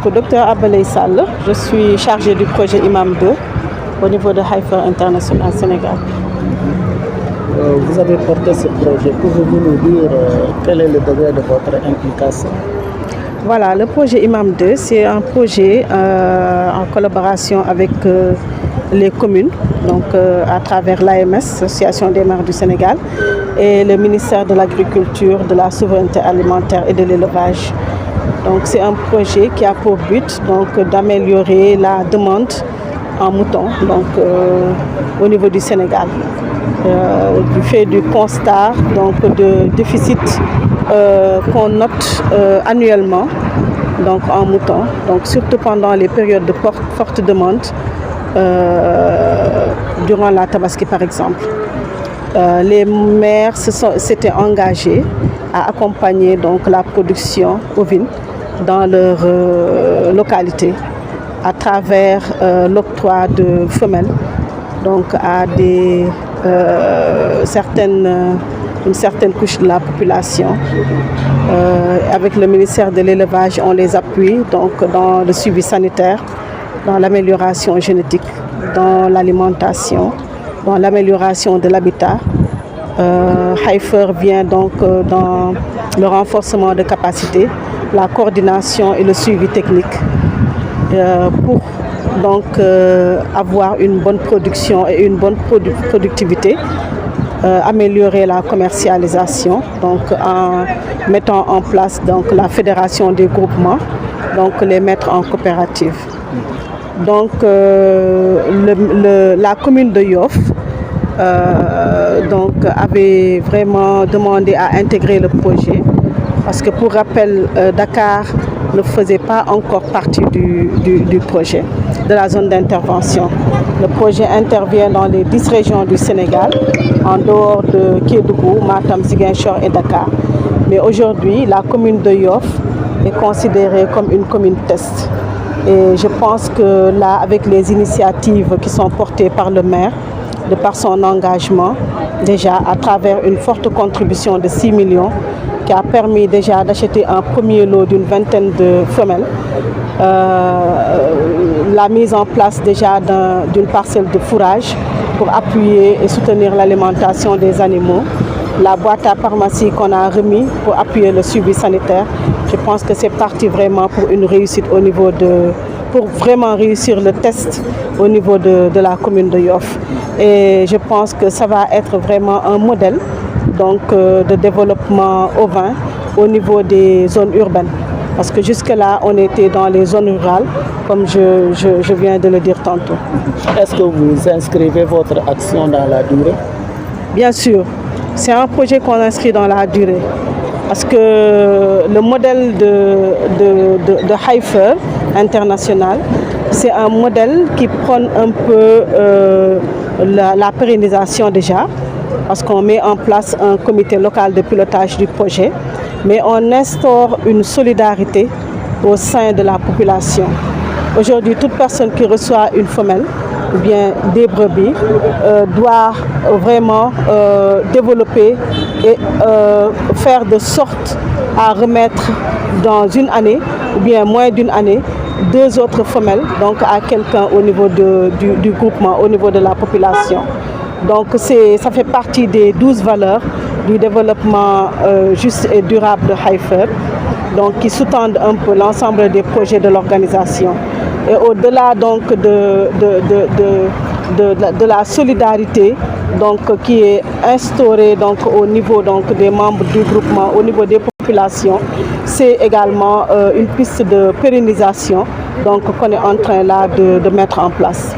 Dr Abelay Sall, je suis chargée du projet Imam 2 au niveau de Haifer International Sénégal. Vous avez porté ce projet. Pouvez-vous nous dire quel est le degré de votre implication? Voilà, le projet Imam 2, c'est un projet en collaboration avec les communes, donc à travers l'AMS, Association des maires du Sénégal, et le ministère de l'Agriculture, de la Souveraineté alimentaire et de l'élevage. Donc c'est un projet qui a pour but d'améliorer la demande en moutons au niveau du Sénégal. Du fait du constat de déficit qu'on note annuellement en moutons, surtout pendant les périodes de forte demande, durant la Tabaski par exemple. Les maires s'étaient engagés à accompagner la production ovine dans leur localité à travers l'octroi de femelles à une certaine couche de la population. Avec le ministère de l'élevage, on les appuie dans le suivi sanitaire, dans l'amélioration génétique, dans l'alimentation, dans l'amélioration de l'habitat. Haifer vient dans le renforcement de capacité, la coordination et le suivi technique pour avoir une bonne production et une bonne productivité, améliorer la commercialisation en mettant en place la fédération des groupements, les mettre en coopérative. La commune de Yoff avait vraiment demandé à intégrer le projet parce que pour rappel, Dakar ne faisait pas encore partie du projet, de la zone d'intervention. Le projet intervient dans les 10 régions du Sénégal, en dehors de Kédougou, Matam, Ziguinchor et Dakar. Mais aujourd'hui, la commune de Yoff est considérée comme une commune test. Et je pense que là, avec les initiatives qui sont portées par le maire, de par son engagement, déjà à travers une forte contribution de 6 millions, qui a permis déjà d'acheter un premier lot d'une vingtaine de femelles, la mise en place déjà d'une parcelle de fourrage pour appuyer et soutenir l'alimentation des animaux, la boîte à pharmacie qu'on a remis pour appuyer le suivi sanitaire. Je pense que c'est parti vraiment pour une réussite pour vraiment réussir le test au niveau de la commune de Yoff. Et je pense que ça va être vraiment un modèle de développement ovin au niveau des zones urbaines. Parce que jusque-là, on était dans les zones rurales, comme je viens de le dire tantôt. Est-ce que vous inscrivez votre action dans la durée? Bien sûr, c'est un projet qu'on inscrit dans la durée. Parce que le modèle de Haifer International, c'est un modèle qui prône un peu la pérennisation déjà, parce qu'on met en place un comité local de pilotage du projet, mais on instaure une solidarité au sein de la population. Aujourd'hui, toute personne qui reçoit une femelle ou bien des brebis doit vraiment développer et faire de sorte à remettre dans une année ou bien moins d'une année 2 autres femelles à quelqu'un au niveau du groupement, au niveau de la population. Donc ça fait partie des 12 valeurs du développement juste et durable de Haifer, qui sous-tendent un peu l'ensemble des projets de l'organisation. Et au-delà de la solidarité qui est instaurée au niveau des membres du groupement, au niveau des populations, c'est également une piste de pérennisation qu'on est en train là de mettre en place.